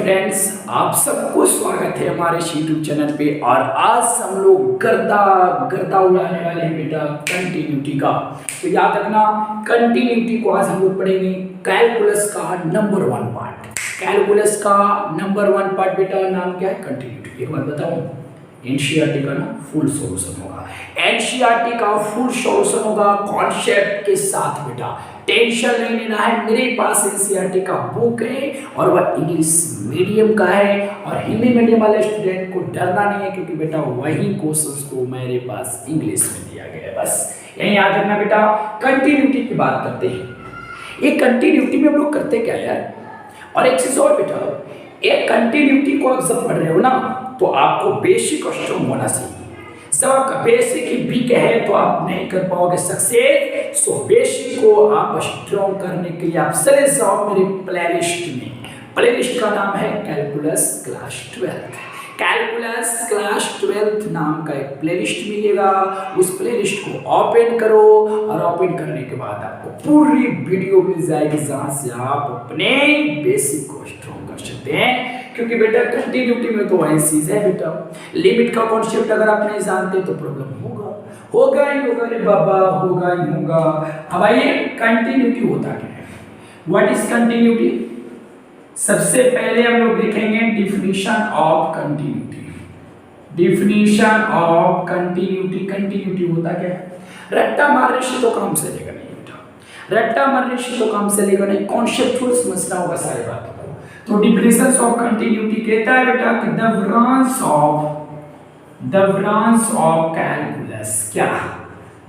Friends, आप सबको स्वागत है हमारे यूट्यूब चैनल पे। और आज हम लोग गर्दा गर्दा उड़ाने वाले हैं बेटा कंटिन्यूटी का। तो याद रखना, कंटिन्यूटी को आज हम लोग पढ़ेंगे कैलकुलस का नंबर 1 पार्ट। कैलकुलस का नंबर 1 पार्ट बेटा नाम क्या है? कंटिन्यूटी। एक बात बताऊं, एनसीईआरटी का ना फुल सॉल्यूशन होगा। एनसीईआरटी का फुल सॉल्यूशन होगा कॉन्सेप्ट के साथ बेटा। टेंशन नहीं लेना है, मेरे पास एनसीईआरटी का बुक है और वह इंग्लिश मीडियम का है। और हिंदी मीडियम वाले स्टूडेंट को डरना नहीं है, क्योंकि बेटा वही क्वेश्चंस को मेरे पास इंग्लिश में दिया गया है। बस यही याद रखना बेटा। कंटिन्यूटी की बात करते हैं। ये कंटिन्यूटी में हम लोग करते क्या यार? और एक चीज और बेटा, एक कंटिन्यूटी को आप जब पढ़ रहे हो ना, तो आपको बेसिक और स्ट्रॉन्ग होना चाहिए। जब आपका बेसिक ही वीक है तो आप नहीं कर पाओगे सक्सेस। सो बेसिक को आप स्ट्रॉन्ग करने के लिए आप चले जाओ मेरे प्लेलिस्ट में। प्लेलिस्ट का नाम है कैलकुलस क्लास 12। कैलकुलस क्लास 12 नाम का एक प्लेलिस्ट मिलेगा। उस प्लेलिस्ट को ओपन करो और ओपन करने के बाद आपको पूरी वीडियो मिल जाएगी, जहां से आप अपने बेसिक को स्ट्रॉन्ग कर सकते हैं। क्योंकि बेटा कंटिन्यूटी में तो वही चीज है बेटा, लिमिट का कॉन्सेप्ट अगर आप नहीं जानते तो प्रॉब्लम होगा ही होगा रे बाबा, होगा ही होगा। अब आइए, कंटिन्यूटी होता क्या है? What is continuity? सबसे पहले हम लोग देखेंगे definition of continuity. Definition of continuity. Continuity होता क्या है? रट्टा मारने से तो काम चलेगा नहीं बेटा, रट्टा मारने से तो काम चलेगा नहीं। कॉन्सेप्चुअल समझना होगा सारी बातों को। तो डिफिनीशन ऑफ कंटिन्यूटी कहता है बेटा कि द ब्रांच ऑफ कैलकुलस। क्या?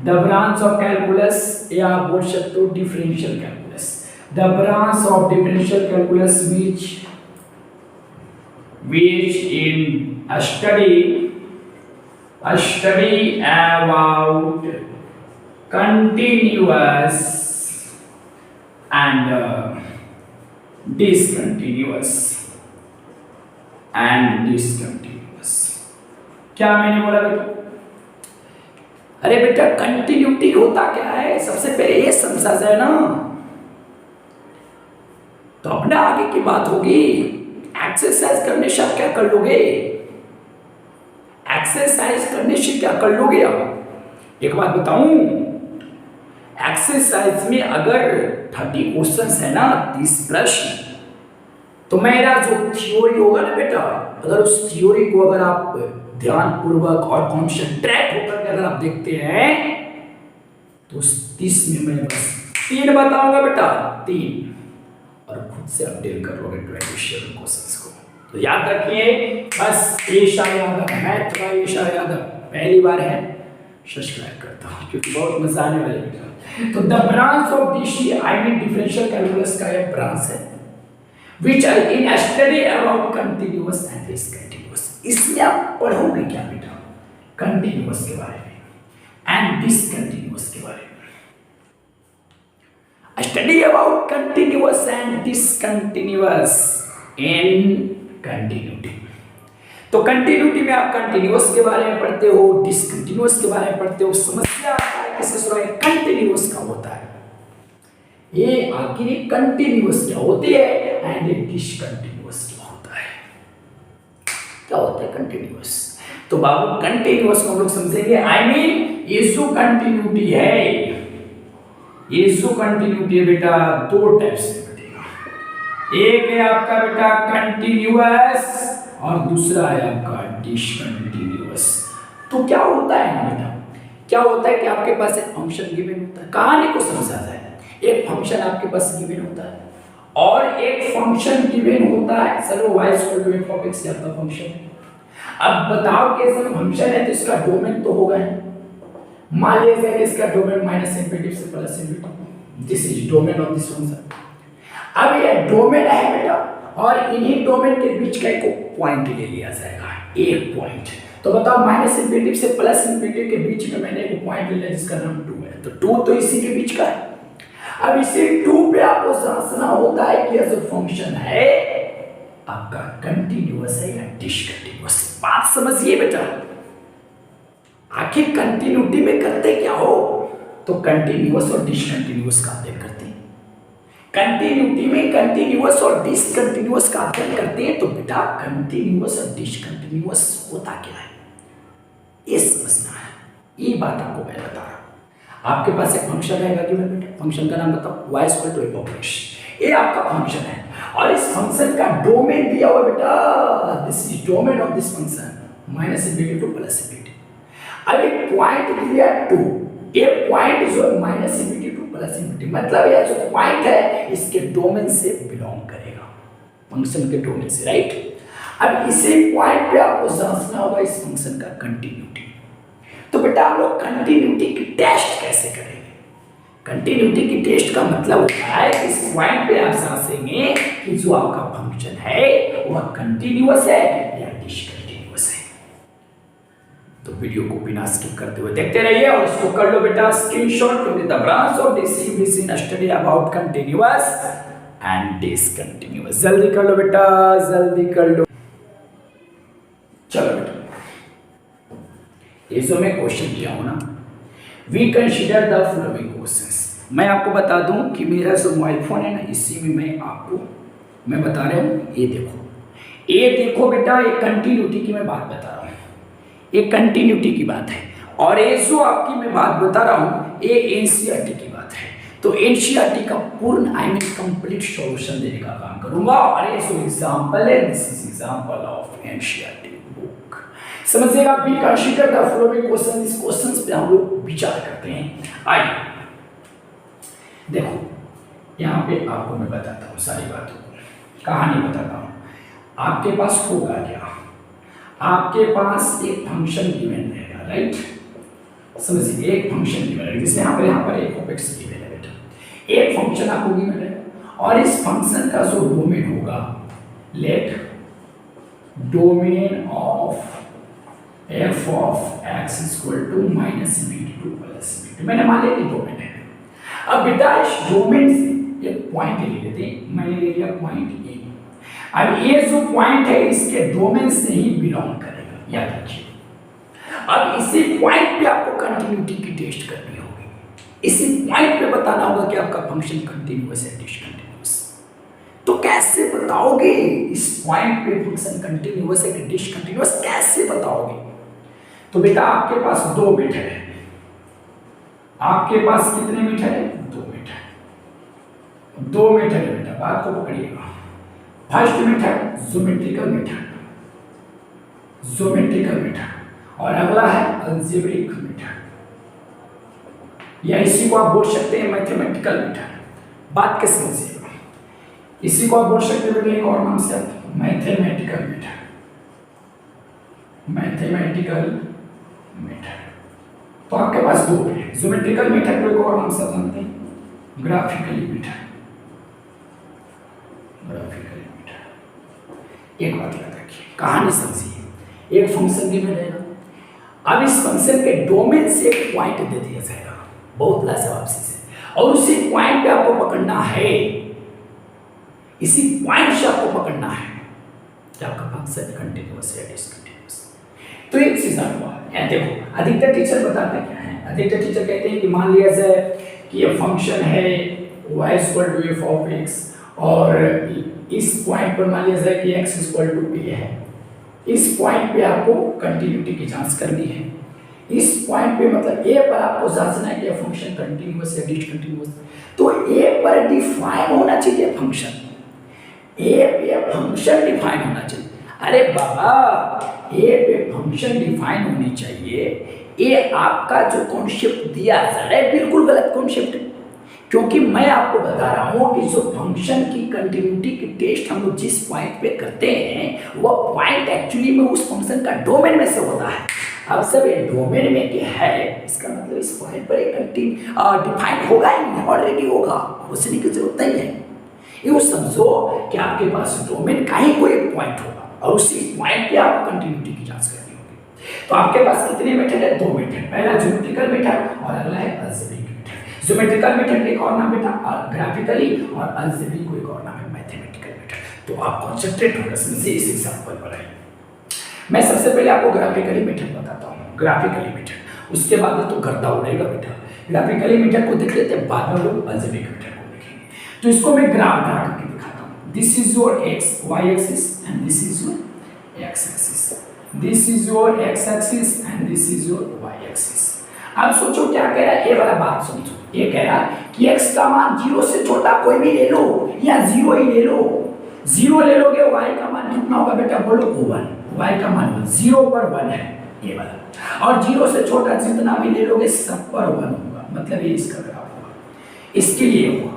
द ब्रांच ऑफ कैलकुलस, या आप बोल सकते हो differential calculus. The branch of differential calculus which in a study about continuous and discontinuous क्या मैंने बोला बेटा? अरे बेटा, कंटिन्यूटी होता क्या है सबसे पहले ये समझा जाए ना, तो अपने आगे की बात होगी। एक्सरसाइज करने से आप क्या कर लोगे? एक्सरसाइज करने से क्या कर लोगे? आप एक बात बताऊं, एक्सरसाइज में अगर 30 क्वेश्चंस है ना, 30 प्रश्न, तो मेरा जो थ्योरी होगा ना बेटा, अगर उस थ्योरी को अगर आप ध्यान पूर्वक और कॉन्सेंट्रेट होकर के अगर आप देखते हैं, तो उस 30 में मैं बस 3 बताऊंगा बेटा, 3, और खुद से आप डील कर लोगे 27 क्वेश्चंस को। तो याद रखिए, बस ईशा यादव, मैं थोड़ा ईशा यादव पहली बार है, सब्सक्राइब करता हूँ क्योंकि बहुत मजा आने वाली है। तो the branch of DC, I mean differential calculus का एक ब्रांच है which in study about continuous and discontinuous. इसमें आप पढ़ोगे क्या बेटा? कंटीन्यूअस के बारे में एंड डिसकंटीन्यूअस के बारे में। Study about continuous and discontinuous in continuity। तो कंटिन्यूटी में आप कंटिन्यूअस के बारे में पढ़ते हो, डिसकंटिन्यूअस के बारे में पढ़ते हो। समस्या आता है किससे सुना है? कंटिन्यूअस का होता है ये, आखिर कंटिन्यूअस क्या होती है एंड डिसकंटिन्यूअस क्या होता है? क्या होता है कंटिन्यूअस? तो बाबू कंटिन्यूअस को हम लोग समझेंगे। आई मीन ये जो कंटिन्यूटी है, ये जो कंटिन्यूटी है बेटा, 2 टाइप से बटेगा। एक है आपका बेटा कंटिन्यूअस और दूसरा है आपका डिसकंटिन्यूअस। तो क्या होता है ना बेटा, क्या होता है कि आपके पास एक फंक्शन गिवन होता है। कहानी को समझा जाए, एक फंक्शन आपके पास गिवन होता है और एक फंक्शन गिवन होता है। चलो y = f(x) आपका फंक्शन है। अब बताओ कि ऐसा फंक्शन है तो इसका डोमेन तो होगा ही। मान लीजिए इसका डोमेन -∞ से +∞, this is domain of this function. अब ये डोमेन है बेटा, और इन्हीं डोमेन के बीच का एक पॉइंट ले लिया जाएगा, एक पॉइंट। तो बताओ -∞ से +∞ के बीच में मैंने एक पॉइंट ले लिया जिसका नाम 2 है, तो 2 तो इसी के बीच का है। अब इसी 2 पे आपको समझना होता है कि ये जो फंक्शन है आपका कंटिन्यूअस है या डिसकंटिन्यूअस। बात समझिए बेटा, आखिर कंटिन्यूटी में करते क्या हो? तो कंटिन्यूअस और डिसकंटिन्यूअस का अध्ययन करते हैं। कंटिन्यूटी में कंटिन्यूअस और डिसकंटिन्यूअस का अध्ययन करते हैं, तो बेटा कंटिन्यूअस और डिसकंटिन्यूअस होता क्या है ये समझना है। ये बात आपको मैं बता रहा हूं। आपके पास एक फंक्शन रहेगा कि बेटा, फंक्शन का नाम बताओ, y equal to f of x, ये आपका फंक्शन है और इस फंक्शन का डोमेन दिया हुआ बेटा, this is domain of this function minus infinity to plus infinity. अब एक पॉइंट दिया 2, ये पॉइंट जो minus infinity to plus infinity, मतलब ये जो पॉइंट है इसके डोमेन से बिलोंग करेगा, फंक्शन के डोमेन से, राइट। अब इसी पॉइंट पे आपको जांचना होगा इस फंक्शन का कंटिन्यूटी। तो बेटा हम लोग कंटिन्यूटी की टेस्ट कैसे करेंगे? कंटिन्यूटी की टेस्ट का मतलब होता है कि इस पॉइंट पे आप जांचेंगे कि जो आपका फंक्शन है वह कंटिन्यूअस है या डिसकंटिन्यूअस है। तो वीडियो को बिना स्किप करते हुए देखते रहिए और इसको कर लो बेटा स्क्रीनशॉट, क्योंकि the branch of DCBC study about continuous and discontinuous. जल्दी कर लो बेटा, जल्दी कर लो। चलो बेटा, ये जो मैं क्वेश्चन किया हूं ना, we consider the following questions. मैं आपको बता दूं कि मेरा जो मोबाइल फोन है ना, इसी में मैं बता रहा हूं। ये देखो बेटा, ये कंटिन्यूटी की मैं बात बता रहा हूं, ये कंटिन्यूटी की बात है। और ये जो आपकी मैं बात बता रहा हूं ये एनसीईआरटी की बात है। तो एनसीईआरटी का पूर्ण कंप्लीट सॉल्यूशन देने का काम करूंगा। और ये जो एग्जांपल है, this is example of NCERT book. समझिएगा, be consider the following question. इस क्वेश्चंस पे हम लोग विचार करते हैं। आइए देखो, यहाँ पे आपको मैं बताता हूँ सारी बातों को, कहानी बताता हूँ। आपके पास होगा क्या, आपके पास एक फंक्शन गिवन रहेगा, राइट। समझिए, एक फंक्शन गिवन है, जैसे यहाँ पर एक ऑफ एक्स गिवन है बेटा, एक फंक्शन आपको गिवन है और इस फंक्शन का जो डोमेन होगा, let domain of f of x equal to minus infinity to plus infinity, मैंने मान लिया कि डोमेन है। अब बेटा इस डोमेन से एक पॉइंट ले लेते हैं, मैंने ले लिया पॉइंट ए। अब ये जो पॉइंट है इसके डोमेन से ही बिलोंग करेगा, याद रखिए। अब इसी पॉइंट पे आपको कंटिन्यूटी की टेस्ट करनी होगी, इसी पॉइंट पे बताना होगा कि आपका फंक्शन कंटिन्यूअस है डिसकंटिन्यूअस। तो कैसे बताओगे इस पॉइंट पे फंक्शन कंटिन्यूअस है कि डिसकंटिन्यूअस, कैसे बताओगे? तो बेटा आपके पास 2 मेथड है। आपके पास कितने मेथड है? 2 मेथड। 2 मेथड है बेटा, बात को पकड़िएगा। फर्स्ट मेथड ज्योमेट्रिकल मेथड, और अगला है अलजेब्रिक मेथड, या इसी को आप बोल सकते हैं मैथमेटिकल मेथड। बात कैसे समझिएगा, इसी को आप बोल सकते हैं एक और नाम से मैथमेटिकल मेथड। तो आपके पास 2 है, ज्योमेट्रिकल मेथड को एक और नाम से जानते हैं ग्राफिकली मेथड। एक बात याद रखिए, कहानी समझिए। एक फंक्शन गिवन रहेगा, अब इस फंक्शन के डोमेन से एक पॉइंट दे दिया जाएगा, बहुत लाजवाब चीज है, और उसी पॉइंट पे आपको पकड़ना है, इसी पॉइंट से आपको पकड़ना है कि आपका फंक्शन कंटिन्यूअस है डिसकंटिन्यूअस। तो एक चीज हुआ है, देखो अधिकतर टीचर बताते क्या है, अधिकतर टीचर कहते हैं कि मान लिया जाए कि ये फंक्शन है y equal to f of x, और इस पॉइंट पर मान लिया जाए कि x इक्वल टू a है। इस पॉइंट पे आपको कंटिन्यूटी की जांच करनी है। इस पॉइंट पे मतलब a पर आपको जांचना है कि फंक्शन कंटिन्यूअस है डिसकंटिन्यूअस। तो a पर डिफाइन होना चाहिए फंक्शन, a पे फंक्शन डिफाइन होना चाहिए। अरे बाबा, a पे फंक्शन डिफाइन होनी चाहिए, ये आपका जो कॉन्सेप्ट दिया जा रहा है बिल्कुल गलत कॉन्सेप्ट है। क्योंकि मैं आपको बता रहा हूँ कि जो फंक्शन की कंटिन्यूटी की टेस्ट हम लोग जिस पॉइंट पे करते हैं वो पॉइंट एक्चुअली में उस फंक्शन का डोमेन में से होता है। अब सब ये डोमेन में क्या है, इसका मतलब इस पॉइंट पर एक डिफाइन होगा ही नहीं, ऑलरेडी होगा, उसने की जरूरत नहीं है। ये समझो कि आपके पास डोमेन का ही कोई एक पॉइंट होगा और उसी पॉइंट पे आपको कंटिन्यूटी की जांच करनी होगी। तो आपके पास कितने मेथड है? 2 मेथड, पहला ज्योमेट्रिकल मेथड और अगला है अलजेब्रिक मेथड। ज्योमेट्रिकल मेथड एक और नाम बेटा ग्राफिकली, और अलजेब्रिक को एक और नाम है मैथमेटिकल मेथड। तो आप कॉन्सेंट्रेट होकर समझिए इस एग्जांपल पर। मैं सबसे पहले आपको ग्राफिकली मेथड बताता हूँ, ग्राफिकली मेथड, उसके बाद तो गर्दा उड़ेगा बेटा। ग्राफिकली मेथड को देख लेते हैं, बाद में लोग अलजेब्रिक मेथड को देखेंगे। तो इसको मैं ग्राफ ड्रा करके दिखाता हूँ। This is your X Y axis and this is your X axis, this is your X axis and this is your Y axis. अब सोचो क्या कह रहा है, ये वाला बात समझो। ये कह रहा है कि x का मान 0 से छोटा कोई भी ले लो या 0 ही ले लो, 0 ले लोगे y का मान कितना होगा बेटा, बोलो 1, y का मान 0 पर 1 है ये वाला, और 0 से छोटा जितना भी ले लोगे सब पर 1 होगा, मतलब ये इसका ग्राफ होगा, इसके लिए हुआ।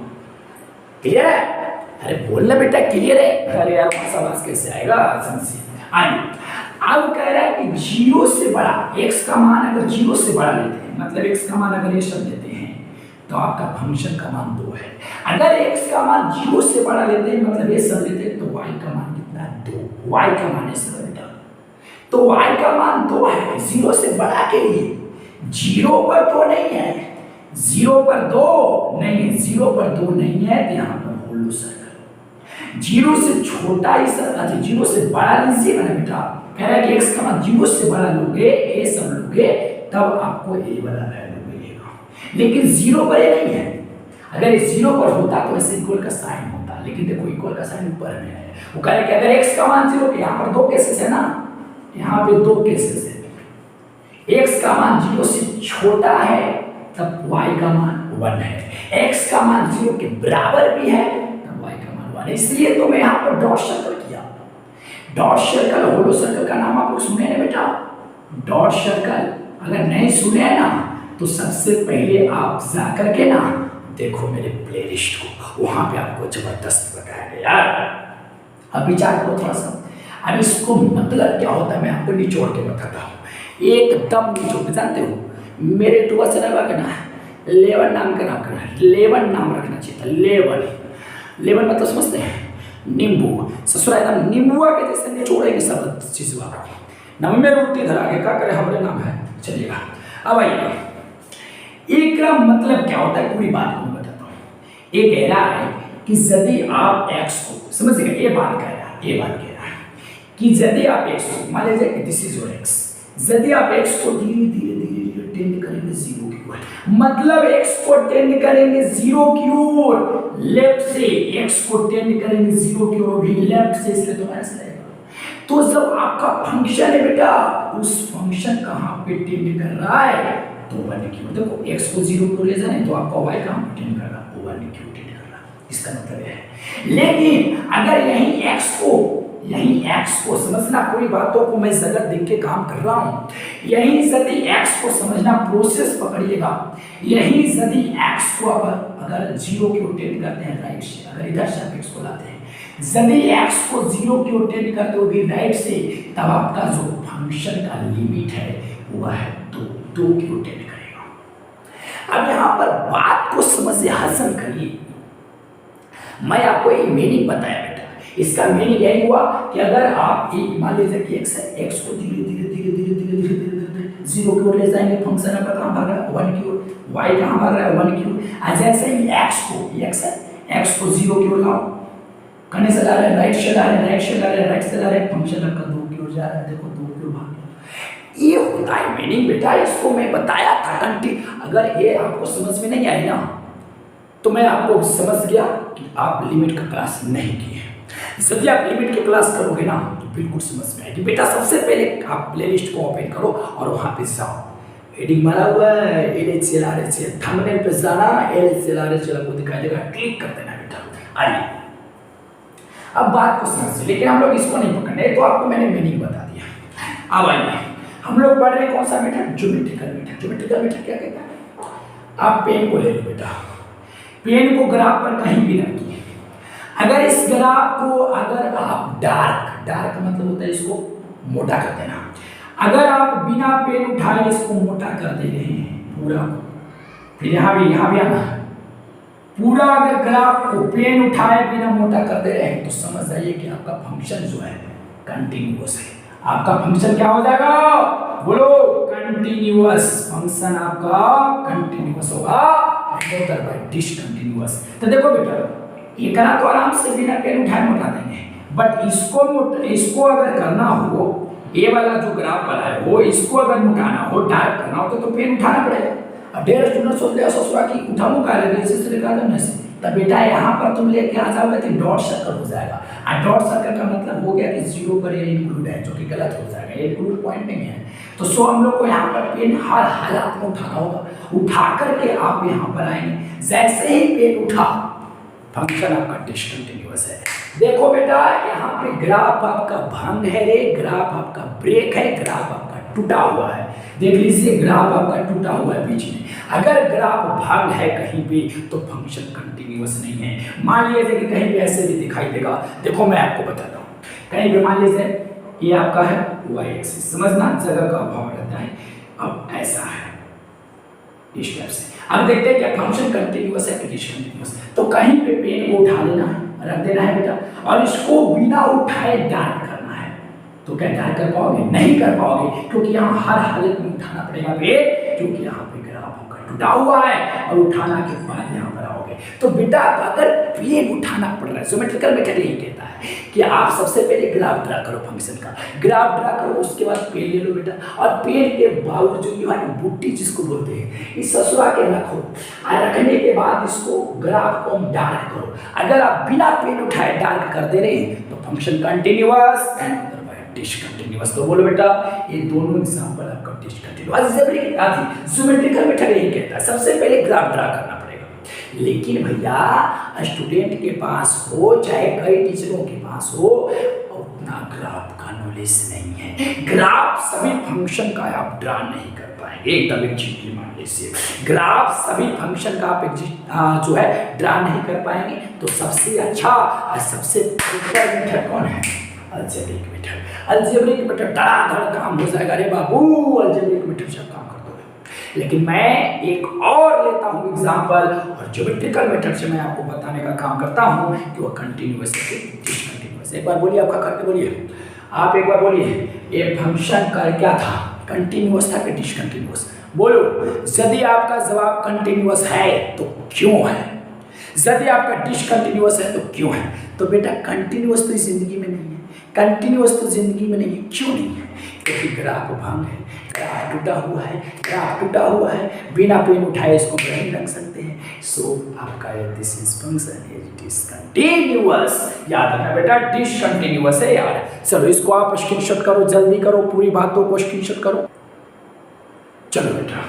क्लियर है? अरे बोलना बेटा क्लियर है। अरे यार आवाज कैसे आएगा, आइए। अब कह रहा है कि 0 से बड़ा x का मान अगर 0 से बड़ा लेते हैं, मतलब x का मान अगर ये सब लेते हैं तो आपका फंक्शन का मान 2 है। अगर x का मान 0 से बड़ा लेते हैं, मतलब ये सब लेते हैं, तो y का मान कितना है, 2। y का मान है बेटा, तो y का मान 2 है 0 से बड़ा के लिए। 0 पर 2 नहीं है, 0 पर 2 नहीं है, 0 पर 2 नहीं है तो यहाँ पर होलो सर्कल। 0 से छोटा ही सर्कल, 0 से बड़ा लीजिएगा ना बेटा। कह रहा है कि x का मान 0 से बड़ा लोगे, ये सब लोगे, तब आपको ये वाला वैल्यू मिलेगा। लेकिन 0 पर ये नहीं है। अगर ये 0 पर होता तो ऐसे इक्वल का साइन होता, लेकिन देखो इक्वल का साइन ऊपर में है। वो कह रहा है कि अगर x का मान 0, यहाँ पर 2 केसेस है ना, यहाँ पे 2 केसेस है। x का मान 0 से छोटा है तब y का मान 1 है, x का मान 0 के बराबर भी है तब y का मान 1 है। इसलिए तो मैं यहाँ पर डॉट सर्कल किया। डॉट सर्कल होलो सर्कल का नाम आप लोग सुने हैं बेटा, डॉट सर्कल। अगर नहीं सुने हैं ना तो सबसे पहले आप जा करके ना देखो मेरे प्लेलिस्ट को, वहां पे आपको जबरदस्त बताया यार। अब विचार करो थोड़ा सा। अब इसको मतलब क्या होता है मैं आपको निचोड़ के बताता हूँ, एकदम निचोड़। जानते हो मेरे टूबा चैनल का ना लेवन नाम का नाम करना, लेवन नाम रखना चाहिए था। लेवन, लेवन मतलब समझते हैं, नींबू। ससुरा एकदम नींबुआ के जैसे निचोड़ेंगे सब चीज वाला। नाम में रोटी धरा के क्या करे हमारे नाम है, चलिएगा। अब आइए एक का मतलब क्या होता है पूरी बात को बताता हूँ। ये कह रहा है कि यदि आप x को समझिएगा, ये बात कह रहा है, ये बात कह रहा है कि यदि आप x को मान लीजिए कि दिस इज योर x, यदि आप x को धीरे धीरे धीरे धीरे टेंड करेंगे 0 की ओर, मतलब x को टेंड करेंगे 0 की ओर लेफ्ट से, x को टेंड करेंगे 0 की ओर भी लेफ्ट से, इसलिए तो ऐसा रहेगा। तो जब आपका फंक्शन है बेटा, उस फंक्शन कहाँ पे टेंड कर रहा है तो 1 की ओर। देखो x को 0 की ओर ले जाए तो आपका y कहाँ पे टेंड कर रहा है, 1 की ओर टेंड कर रहा है, इसका मतलब है। लेकिन अगर यही x को समझना, पूरी बातों को मैं जगत देख के काम कर रहा हूँ, यही यदि x को समझना, प्रोसेस पकड़िएगा। यही यदि x को अगर 0 की ओर टेंड करते हैं राइट से, अगर इधर से आप x को लाते हैं, यदि x को 0 की ओर टेंड करते हो भी राइट से, तब आपका जो फंक्शन का लिमिट है वह है 2 की ओर टेंड करेगा। अब यहाँ पर बात को समझिए, हजम करिए। मैं आपको एक मीनिंग बताया बेटा, इसका मीनिंग यही हुआ कि अगर आप मान लीजिए कि x को धीरे धीरे धीरे धीरे धीरे धीरे धीरे 0 की ओर ले जाएंगे, फंक्शन आपका कहाँ भाग रहा है 1 की ओर, y कहाँ भाग रहा है 1 की ओर। जैसे ही x को 0 की ओर लाओ, करने से ला रहे हैं राइट से ला रहे हैं, राइट से ला रहे हैं, राइट से ला रहे हैं, फंक्शन आपका 2 की ओर जा रहा है, देखो 2 की ओर भाग रहा है। ये होता है मीनिंग बेटा, इसको मैं बताया था कंटी। अगर ये आपको समझ में नहीं आई ना तो मैं आपको समझ गया कि आप लिमिट का क्लास नहीं किए। यदि आप लिमिट की क्लास करोगे ना तो बिल्कुल समझ में आएगी बेटा। सबसे पहले आप प्लेलिस्ट को ओपन करो और वहाँ पे जाओ, हेडिंग मारा हुआ है LHCL RHCL, थंबनेल पे जाना, LHCL RHCL को दिखाई देगा, क्लिक कर देना बेटा। आइए अब बात को समझिए, लेकिन हम लोग इसको नहीं पकड़ने, तो आपको मैंने मीनिंग बता दिया। अब आइए हम लोग पढ़ रहे हैं कौन सा method, geometrical method. Geometrical method क्या कहता है, आप पेन को ले लो बेटा, पेन को ग्राफ पर कहीं भी रखिए। अगर इस ग्राफ को अगर आप डार्क मतलब होता है इसको मोटा कर देना, अगर आप बिना पेन उठाए इसको मोटा कर दे रहे हैं पूरा, फिर यहाँ भी आना पूरा, अगर ग्राफ को पेन उठाए बिना मोटा कर दे रहे हैं तो समझ जाइए कि आपका फंक्शन जो है कंटिन्यूअस है। आपका फंक्शन क्या हो जाएगा, बोलो कंटिन्यूअस। फंक्शन आपका कंटिन्यूअस होगा, डिसकंटिन्यूअस। तो देखो बेटा ये करा तो आराम से बिना पेन उठाए मोटा देंगे, बट इसको अगर करना हो, ये वाला जो ग्राफ वाला है वो इसको अगर मोटाना हो, डार्क करना हो तो पेन उठाना पड़ेगा। अब ढेर स्टूडेंट सोच लिया ससुरा की उठाऊं का लगे, इसी से निकाल देना, तो बेटा यहाँ पर तुम लेके आ जाओगे तो डॉट सर्कल हो जाएगा। और डॉट सर्कल का मतलब हो गया कि जीरो पर ये इंक्लूड है, जो कि गलत हो जाएगा, ये इंक्लूड पॉइंट नहीं है। तो सो हम लोग को यहाँ पर पेन हर हालात में उठाना होगा। उठा करके आप यहाँ पर आएंगे, जैसे ही पेन उठा फंक्शन आपका डिसकंटिन्यूअस है। देखो बेटा यहाँ पे ग्राफ आपका भंग है रे, ग्राफ आपका ब्रेक है, ग्राफ आपका टूटा हुआ है। देख लीजिए ग्राफ आपका टूटा हुआ है बीच में। अगर ग्राफ भंग है कहीं भी तो फंक्शन कंटिन्यूअस नहीं है। मान लीजिए कि कहीं भी ऐसे भी दिखाई देगा, देखो मैं आपको बताता हूँ, कहीं भी मान लीजिए ये आपका है वाई एक्सिस, समझना जगह का अभाव रहता है। अब ऐसा है इस टाइप से, अब देखते हैं क्या फंक्शन कंटिन्यूअस है कि डिसकंटिन्यूअस। तो कहीं पे पेन को उठा लेना है, रख देना है बेटा, और इसको बिना उठाए डार्क करना है। तो क्या डार्क कर पाओगे? नहीं कर पाओगे, क्योंकि यहाँ हर हालत में उठाना पड़ेगा पेन, क्योंकि यहाँ पे ग्राफ आपका टूटा हुआ है, और उठाना के बाद यहाँ पर आओगे। तो बेटा अगर पेन उठाना पड़ रहा है, ज्योमेट्रिकल मेथड यही कहता है कि आप सबसे पहले ग्राफ ड्रा करो फंक्शन का, ग्राफ ड्रा करो, उसके बाद पेन ले लो बेटा, और पेन के बावजूद जो है बुट्टी जिसको बोलते हैं, इस ससुरा के रखो, और रखने के बाद इसको ग्राफ को हम डार्क करो। अगर आप बिना पेन उठाए डार्क कर दे रहे हैं तो function continuous and otherwise discontinuous. तो बोलो बेटा ये दोनों एग्जांपल आपका डिसकंटिन्यूअस। ज्योमेट्रिकल मेथड यही कहता है सबसे पहले ग्राफ ड्रा करना पड़ेगा। लेकिन भैया स्टूडेंट के पास हो चाहे कई टीचरों के पास हो, उतना ग्राफ का नॉलेज नहीं है। ग्राफ सभी फंक्शन का आप ड्रा नहीं कर पाएंगे, एकदम एग्जैक्टली मान लीजिए ग्राफ सभी फंक्शन का आप जो है ड्रा नहीं कर पाएंगे। तो सबसे अच्छा और सबसे बेहतर मेथड कौन है? Algebraic method. अलजेब्रिक मेथड धड़ाधड़ काम हो जाएगा। अरे बाबू अलजेब्रिक मेथड से काम कर दोगे। लेकिन मैं एक और लेता हूँ एग्जांपल, और ज्योमेट्रिकल मेथड से मैं आपको बताने का काम करता हूँ कि वह कंटिन्यूअस है कि डिसकंटिन्यूअस। एक बार बोलिए, आपका करके बोलिए, आप एक बार बोलिए, ये फंक्शन का क्या था? कंटिन्यूअस था कि डिसकंटिन्यूअस? बोलो। यदि आपका जवाब कंटिन्यूअस है तो क्यों है? यदि आपका डिसकंटिन्यूअस है तो क्यों है? तो बेटा कंटिन्यूअस तो जिंदगी में नहीं है, कंटिन्यूअस तो जिंदगी में नहीं है। क्यों नहीं है? क्योंकि ग्राफ भंग है, ग्राफ टूटा हुआ है, ग्राफ टूटा हुआ है, बिना पेन उठाए इसको नहीं रख सकते हैं। सो आपका this is function is discontinuous. याद रखना बेटा डिसकंटिन्यूअस है यार। चलो इसको आप स्क्रीनशॉट करो, जल्दी करो, पूरी बातों को स्क्रीनशॉट करो। चलो बेटा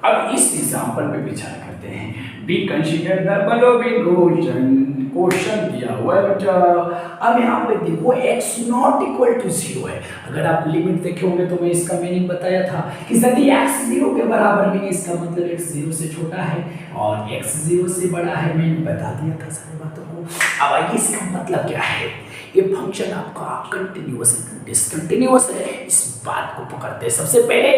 अब इस एग्जांपल पे विचार करते हैं। B consider the following question दिया हुआ है बेटा। अब यहाँ पे देखो x नॉट इक्वल टू 0 है। अगर आप लिमिट देखे होंगे तो मैं इसका मीनिंग बताया था कि यदि x 0 के बराबर में, इसका मतलब x 0 से छोटा है और x 0 से बड़ा है। मैंने बता दिया था सारी बातों को। अब आइए इसका मतलब क्या है। ये फंक्शन आपका कंटिन्यूअस है डिसकंटिन्यूअस है, इस बात को पकड़ते हैं। सबसे पहले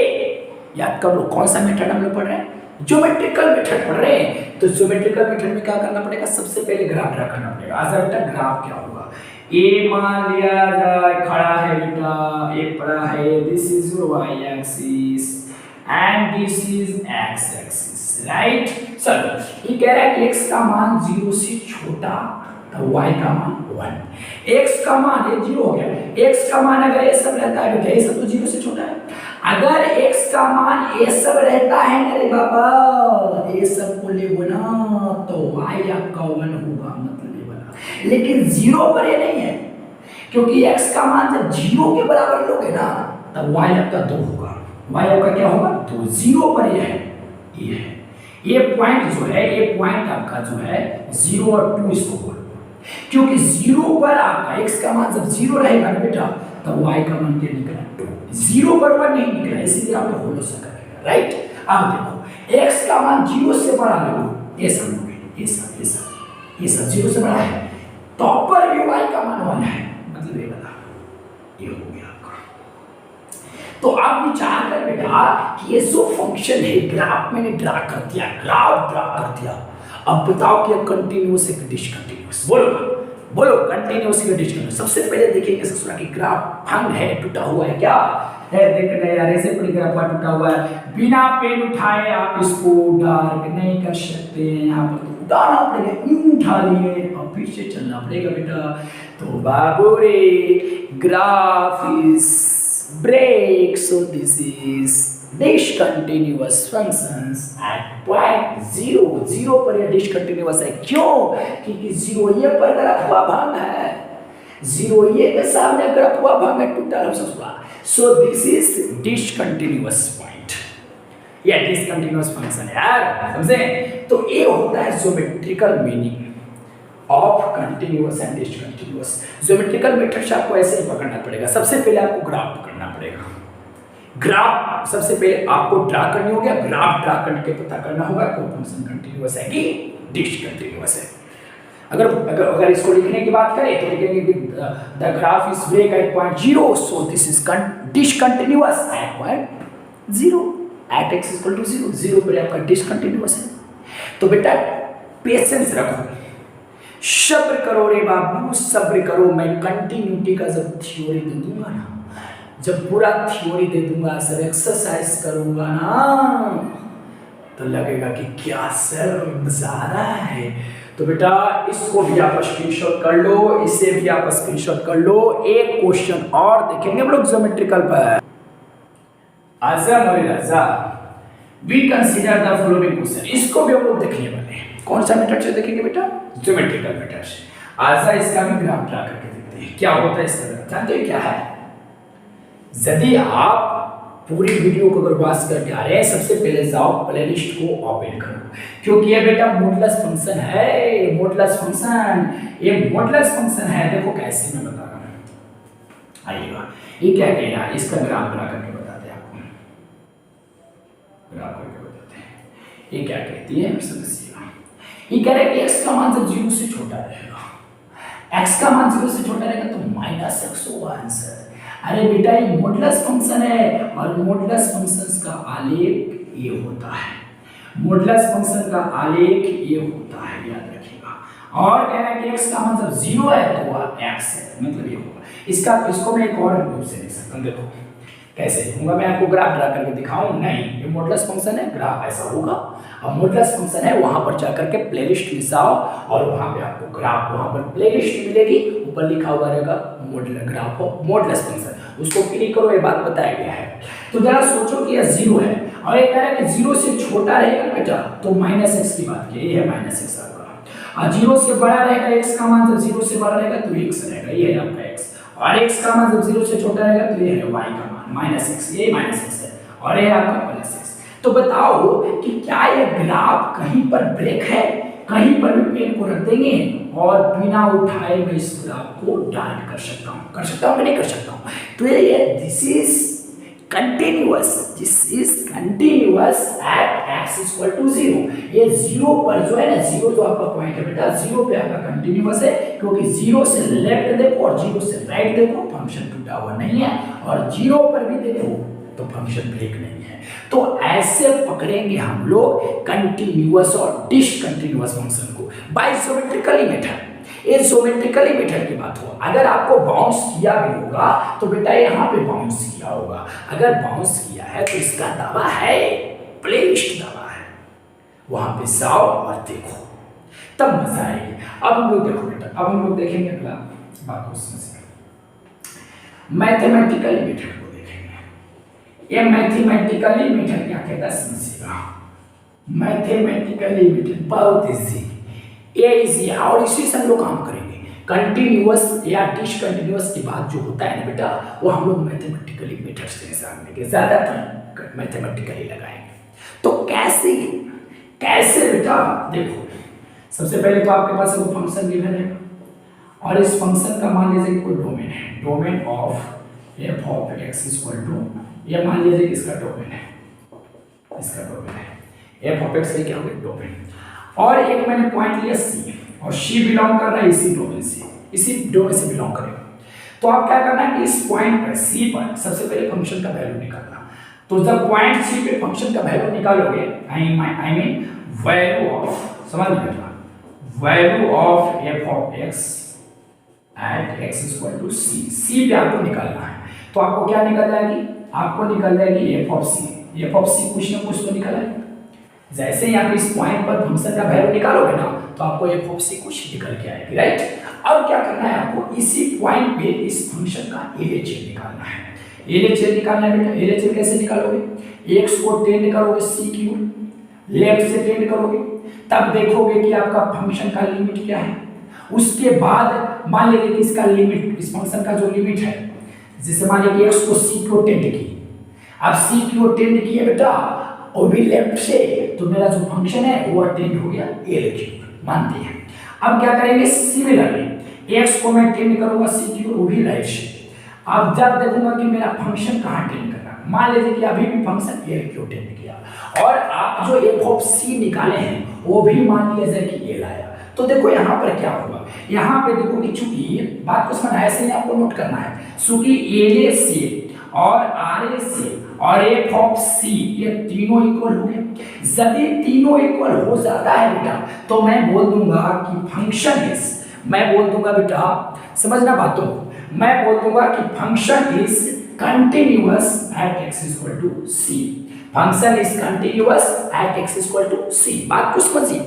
याद कर लो कौन सा मेथड हम लोग पढ़ रहे हैं, ज्योमेट्रिकल मेथड पढ़ रहे हैं। तो ज्योमेट्रिकल मेथड में क्या करना पड़ेगा? सबसे पहले ग्राफ ड्रा करना पड़ेगा। आज बेटा ग्राफ क्या होगा? ए मान लिया जाए खड़ा है बेटा, एक पड़ा है, this is your Y axis and this is X axis, right. चलो ये कह रहा है कि x का मान 0 से छोटा तो y का मान 1। x का मान ये 0 हो गया। x का मान अगर ये सब रहता है बेटा, ये सब तो 0 से छोटा है। अगर x का मान ये सब रहता है ना रे बाबा, ये सब को ले बोला तो y आपका 1 होगा, मतलब ये बना। लेकिन 0 पर ये नहीं है, क्योंकि x का मान जब 0 के बराबर लोगे ना तब y आपका 2 होगा। y आपका क्या होगा? 2। 0 पर ये है, ये है, ये पॉइंट जो है, ये पॉइंट आपका जो है 0 और 2 इसको बोलो, क्योंकि 0 पर आपका x का मान जब 0 रहेगा ना बेटा तब y का मान क्या निकला? 2। 0 पर 1 नहीं निकला, इसीलिए आपने होलो सा करेगा, राइट। अब देखो x का मान 0 से बड़ा लो, ये सब लोगे, ये सब 0 से बड़ा है, तो पर भी y का मान 1 है, मतलब ये बता, ये हो गया आपका। तो आप विचार कर बेटा कि ये जो फंक्शन है, ग्राफ मैंने ड्रा कर दिया, ग्राफ ड्रा कर दिया। अब बताओ कि कंटिन्यूअस है कि डिसकंटिन्यूअस? बोलो कंटिन्यूअस है डिसकंटिन्यूअस? सबसे पहले देखेंगे ससुरा की ग्राफ भंग है, टूटा हुआ है। क्या है? देखना यार, ऐसे पूरी ग्राफ का टूटा हुआ है, बिना पेन उठाए आप इसको डार्क नहीं कर सकते। यहाँ पर तो उठाना पड़ेगा, यूं उठा लिए और फिर से चलना पड़ेगा बेटा। तो बाबू रे graph is break, so this is discontinuous functions at point zero, zero पर यह डिसकंटिन्यूअस है। क्यों? क्योंकि जीरो ये पर ग्राफ हुआ भाग है, जीरो ये के सामने ग्राफ हुआ भाग है टोटल हुआ। सो दिस इज डिसकंटिन्यूअस पॉइंट या डिसकंटिन्यूअस फंक्शन है यार, समझे? तो ये होता है geometrical meaning of continuous and discontinuous. Geometrical method से आपको ऐसे ही पकड़ना पड़ेगा। सबसे पहले आपको ग्राफ पकड़ना पड़ेगा। ग्राफ सबसे पहले आपको ड्रा करनी होगी। ग्राफ ड्रा करके पता करना होगा कोई फंक्शन कंटिन्यूअस है कि डिसकंटिन्यूअस है। अगर इसको लिखने की बात करें तो लिखेंगे कि the graph is break at point zero, so this is discontinuous at point zero, at x equal to zero. Zero पर आपका डिसकंटिन्यूअस है। तो बेटा पेशेंस रखो, सब्र करो रे बाबू, सब्र करो। मैं कंटिन्यूटी का जब थ्योरी दे दूंगा ना, जब पूरा थ्योरी दे दूंगा, सर एक्सरसाइज करूंगा ना, तो लगेगा कि क्या सर मजा आ रहा है। तो बेटा इसको भी आप स्क्रीनशॉट कर लो, इसे भी आप स्क्रीनशॉट कर लो। एक क्वेश्चन और देखेंगे हम लोग ज्योमेट्रिकल पर। आजम और Raja we consider the following question, इसको भी हम लोग देखने वाले हैं। कौन सा मेथड से देखेंगे बेटा? ज्योमेट्रिकल मेथड से। आजा इसका भी ग्राफ ड्रा करके देखते हैं क्या होता है इसका ग्राफ। जानते हो क्या है? यदि आप पूरी वीडियो को अगर वॉच करके आ रहे हैं, सबसे पहले जाओ प्लेलिस्ट को ओपन करो, क्योंकि ये बेटा मॉडुलस फंक्शन है। मॉडुलस फंक्शन, ये मॉडुलस फंक्शन है। देखो कैसे मैं बता रहा हूं, आइएगा। ये क्या कह रहा है, इसका ग्राफ ड्रा करके बताते हैं आपको, ग्राफ करके बताते हैं। ये क्या कहती है समझिएगा। ये कह रहा है कि x का मान जब 0 से छोटा रहेगा, x का मान 0 से छोटा रहेगा तो माइनस x होगा आंसर। अरे बेटा ये मॉडुलस फंक्शन है और मॉडुलस फंक्शंस का आलेख ये होता है। मॉडुलस फंक्शन का आलेख ये होता है, याद रखिएगा। और कह रहा है कि x का मान जब 0 है तो वह x है, मतलब ये होगा। इसको मैं एक और रूप से लिख सकता हूं। देखो कैसे लिखूंगा मैं, आपको ग्राफ ड्रा करके दिखाऊं? नहीं, ये मॉडुलस फंक्शन है, ग्राफ ऐसा होगा। अब मॉडुलस फंक्शन है, वहां पर जाकर के प्लेलिस्ट में जाओ और वहां पे आपको ग्राफ, वहां पर प्लेलिस्ट मिलेगी, ऊपर लिखा हुआ रहेगा modulus graph of modulus function, उसको क्लिक करो। ये बात बताया गया है। तो जरा सोचो कि यह 0 है और ये कह रहा है कि 0 से छोटा रहेगा बेटा तो माइनस x की बात की, ये है माइनस x आपका। और 0 से बड़ा रहेगा, x का मान जब 0 से बड़ा रहेगा तो x रहेगा, ये है आपका x। और x का मान जब 0 से छोटा रहेगा तो ये है y का मान माइनस x, ये माइनस x है और ये आपका प्लस x। तो बताओ कि क्या ये ग्राफ कहीं पर ब्रेक है? कहीं पर भी पेन को रख देंगे और बिना उठाए मैं इस ग्राफ को डार्क कर सकता हूं कि नहीं कर सकता हूं? तो ये this is continuous at x equal to 0। ये 0 पर जो है ना, 0 जो आपका पॉइंट है बेटा, 0 पे आपका कंटिन्यूअस है, क्योंकि 0 से लेफ्ट देखो और 0 से राइट देखो, फंक्शन टूटा हुआ नहीं है, और 0 पर भी देखो तो फंक्शन ब्रेक नहीं है। तो ऐसे पकड़ेंगे हम लोग कंटिन्यूअस और डिसकंटिन्यूअस फंक्शन को बाय ज्योमेट्रिकली मेथड। ये ज्योमेट्रिकली मेथड की बात हो। अगर आपको बाउंस किया भी होगा तो बेटा यहाँ पे बाउंस किया होगा। अगर बाउंस किया है तो इसका दावा है, प्लेलिस्ट दावा है, वहां पे जाओ और देखो, तब मजा आएगी। अब हम लोग देखो बेटा, अब हम लोग देखेंगे अगला बात को मैथमेटिकली मेथड को देखेंगे। ये मैथमेटिकली मेथड क्या कहता है समझिएगा। मैथमेटिकली मेथड बहुत इजी, ये इजी है और इसी से हम लोग काम करेंगे। कंटिन्यूअस या डिसकंटिन्यूअस की बात जो होता है ना बेटा, वो हम लोग मैथमेटिकली मेथड से हिसाब लेंगे, ज्यादातर मैथमेटिकली लगाएंगे। तो कैसे बेटा देखो, सबसे पहले तो आपके पास वो फंक्शन गिवन है और इस फंक्शन का मान लीजिए कोई डोमेन है, domain of F of X equal to, ये मान लीजिए इसका डोमेन है, इसका डोमेन है एफ ऑफ एक्स क्या हो गया डोमेन, और एक मैंने पॉइंट लिया सी और सी बिलोंग कर रहा है इसी डोमेन से, इसी डोमेन से बिलोंग करेगा। तो आप क्या करना है कि इस पॉइंट पर सी पर सबसे पहले फंक्शन का वैल्यू निकालना। तो जब पॉइंट सी पे फंक्शन का वैल्यू निकालोगे, आई मीन वैल्यू ऑफ, समझ लीजिए value of F of x at x equal to c, c पे आपको निकालना है। तो आपको क्या निकल जाएगी, आपको निकल जाएगी f of c. F of c कुछ ना कुछ तो निकल आएगा, जैसे ही आप इस पॉइंट पर फंक्शन का वैल्यू निकालोगे ना तो आपको एफ ऑफ सी कुछ निकल के आएगी, राइट। अब क्या करना है आपको, इसी पॉइंट पे इस फंक्शन का एलएचएल निकालना है। एलएचएल निकालना है बेटा। एलएचएल कैसे निकालोगे, एक्स को टेंड करोगे सी की ओर, लेफ्ट से टेंड करोगे, तब देखोगे कि आपका फंक्शन का लिमिट क्या है। उसके बाद मान लीजिए कि इसका लिमिट, इस फंक्शन का जो लिमिट है, जैसे मान लीजिए कि एक्स को सी की ओर टेंड की, अब सी की ओर टेंड किए बेटा और भी लेफ्ट से, तो मेरा जो फंक्शन है वो टेंड हो गया एल की ओर, मानते हैं। अब क्या करेंगे, सिमिलरली एक्स को मैं टेंड करूंगा सी की ओर, वो भी राइट से। अब जब देखूंगा कि मेरा फंक्शन कहाँ टेंड कर रहा है, मान लीजिए कि अभी भी फंक्शन एल की ओर टेंड किया और आप जो एफ ऑफ सी निकाले हैं वो भी मान लिया जाए कि एल आया, तो देखो यहाँ पर क्या होगा, यहाँ पे देखो कि चूंकि बात को समझना ऐसे ही आपको नोट करना है, चूंकि एल ए से और आर ए से और एफ ऑफ सी ये तीनों इक्वल हो गए। यदि तीनों इक्वल हो जाता है बेटा तो मैं बोल दूंगा कि फंक्शन इज, मैं बोल दूंगा बेटा, समझना बातों को, मैं बोल दूंगा कि function is continuous at x equal to c. Function is continuous at x equal to c. बात को समझिए,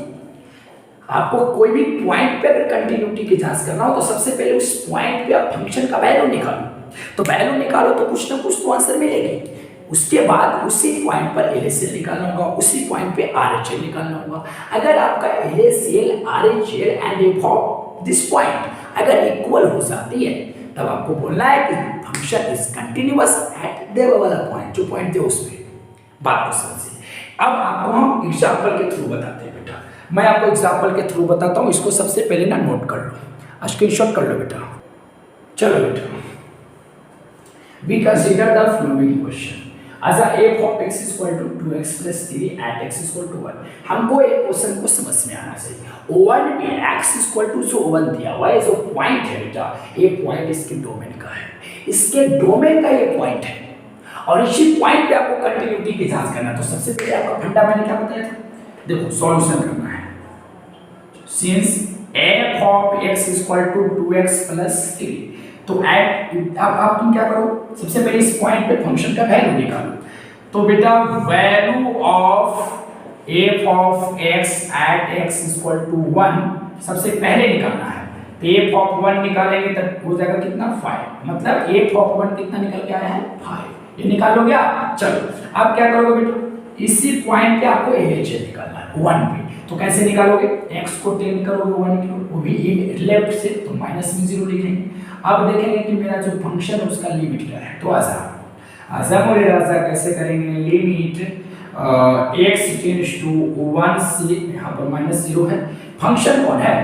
आपको कोई भी पॉइंट पे अगर कंटिन्यूटी की जांच करना हो तो सबसे पहले उस पॉइंट पे आप फंक्शन का वैल्यू निकालो, तो वैल्यू निकालो तो कुछ ना कुछ तो आंसर मिलेगी। उसके बाद उसी पॉइंट पर एलएचएल निकालना होगा, उसी पॉइंट पे आरएचएल निकालना होगा। अगर आपका LHL RHL and F of this point अगर इक्वल हो जाती है तब आपको बोलना है कि function is continuous at the वाला पॉइंट, जो पॉइंट दे उसमें। बात को समझिए। अब आपको हम एग्जांपल के थ्रू बताते हैं बेटा, मैं आपको एग्जांपल के थ्रू बताता हूँ, इसको सबसे पहले ना नोट कर लो, स्क्रीनशॉट कर लो बेटा। चलो बेटा, we consider the following question as a f of x is equal to 2x plus 3 at x is equal to 1। हमको एक क्वेश्चन को समझ में आना चाहिए। वन में x is equal to जो वन दिया हुआ है, जो पॉइंट है बेटा, ये पॉइंट इसके डोमेन का है, इसके डोमेन का ये पॉइंट है और इसी पॉइंट पे आपको कंटिन्यूटी की जांच करना है। तो सबसे पहले आपका फंडा मैंने क्या बताया था, देखो सॉल्यूशन करना है। Since f of x is equal to 2x plus 3, तो अब आप तुम क्या करो, सबसे पहले इस पॉइंट पे फंक्शन का वैल्यू निकालो। तो बेटा value of F of x at x equal to 1 सबसे पहले निकालना है। तो एफ ऑफ 1 निकालेंगे तब हो जाएगा कितना 5, मतलब एफ ऑफ 1 कितना निकल के आया है 5। ये निकाल लो क्या, चलो अब क्या करोगे बेटा, इसी पॉइंट पे आपको एलएचएल निकालना है 1 पे। तो कैसे निकालोगे, x को टेंड करोगे 1 की ओर, वो भी लेफ्ट से, तो माइनस में 0 लिखेंगे। अब देखेंगे कि मेरा जो फंक्शन है उसका लिमिट क्या है। तो आजा मोरे राजा कैसे करेंगे, लिमिट x टेंड्स टू 1 से, यहाँ पर माइनस 0 है, फंक्शन कौन है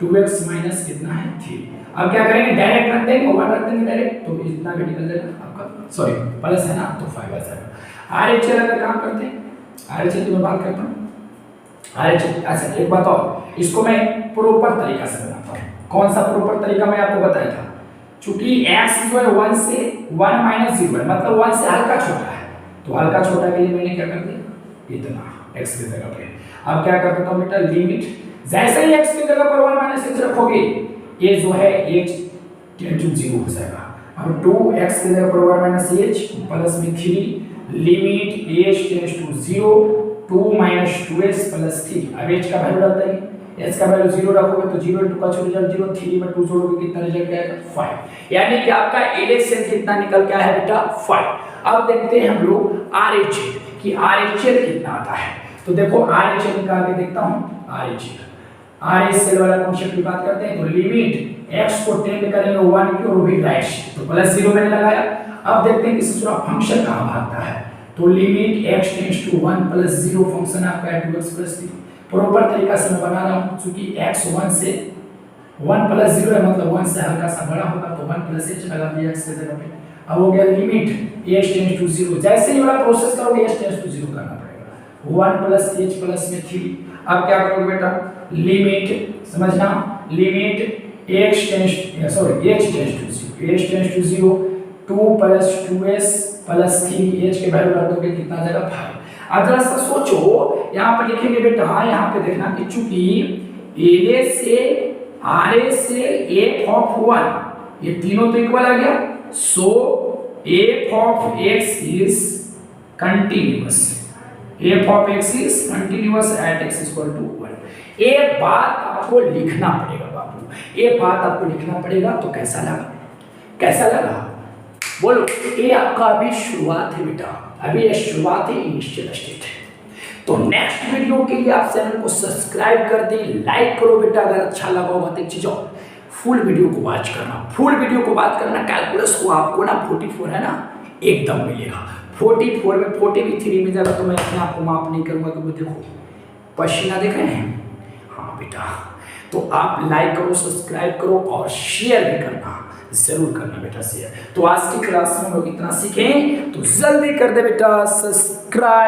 2x माइनस कितना है 3। अब क्या करेंगे, डायरेक्ट रख देंगे, 1 रख देंगे डायरेक्ट, तो इतना भी निकल जाएगा आपका, सॉरी प्लस है ना, तो 5 आ जाएगा। आरएचएल अगर काम करते हैं, आरएचएल की मैं बात करता हूँ। आरएचएल अच्छा एक बात और, इसको मैं प्रॉपर तरीका से बनाता हूँ। कौन सा प्रॉपर तरीका मैं आपको बताया था, चूंकि x जो है 1 से 1 माइनस 0 है, मतलब 1 से हल्का छोटा है, तो हल्का छोटा के लिए मैंने क्या कर दिया इतना x की जगह पे। अब क्या कर देता हूं बेटा, लिमिट जैसे ही x की जगह पर 1 माइनस x रखोगे ये जो है h टेंड टू 0 हो जाएगा। अब 2x की जगह पर 1 माइनस h प्लस में 3 limit h tends to 0 2 minus 2x plus 3। अब h का वैल्यू डालते हैं, h का वैल्यू 0 रखोगे तो 0 into का रिजल्ट 0, 3 में 2 जोड़ोगे कितना रिजल्ट आएगा 5। यानी कि आपका एलएचएल कितना निकल के आया है बेटा 5। अब देखते हैं हम लोग आरएचएल कि आरएचएल कितना आता है। तो देखो आरएचएल निकाल के देखता हूं। आरएचएल वाला कॉन्सेप्ट की बात करते हैं, तो लिमिट x को टेंड करेंगे 1 की और भी राइट से, तो प्लस 0 मैंने लगाया। अब देखते हैं कि इसका फंक्शन कहां भागता है, तो limit x tends to 1 plus 0 function आपका है 2x प्लस 3। प्रॉपर तरीका से मैं बना रहा हूं, क्योंकि x 1 से 1 प्लस 0 है, मतलब 1 से हल्का सा बड़ा होगा, तो 1 प्लस h लगा दिया x के जगह पे। अब हो गया लिमिट h टेंड्स टू 0, जैसे ही वाला प्रोसेस करोगे h टेंड्स टू 0 करना पड़ेगा, 1 प्लस h प्लस में 3। अब क्या करोगे बेटा, लिमिट समझना, limit h tends to 0 2 plus 2s plus 3h के वैल्यू रख दोगे कितना आ जाएगा 5। अब जरा सा सोचो, यहाँ पर लिखेंगे बेटा, यहाँ पे देखना कि चूंकि एल से आर से एफ ऑफ 1 ये तीनों तो इक्वल आ गया, so f of x is continuous. F of x is continuous at x equal to 1। ये बात आपको लिखना पड़ेगा बाबू, ये बात आपको लिखना पड़ेगा। तो कैसा लगा, कैसा लगा बोलो। ये आपका अभी शुरुआत है बेटा, अभी ये शुरुआत है, इनिशियल स्टेज है। तो नेक्स्ट वीडियो के लिए आप चैनल को सब्सक्राइब कर दें, लाइक करो बेटा। अगर अच्छा लगा होगा तो एक चीज और, फुल वीडियो को वॉच करना, फुल वीडियो को वॉच करना। कैलकुलस को आपको ना 44 है ना एकदम मिलेगा। 44 में 40 भी 3 में जाएगा तो मैं अपने आप को माफ नहीं करूंगा। तो देखो पसीना देख रहे हैं, हाँ बेटा। तो आप लाइक करो, सब्सक्राइब करो और शेयर भी करना, जरूर करना बेटा शेयर। तो आज की क्लास में हम लोग इतना सीखें, तो जल्दी कर दे बेटा सब्सक्राइब।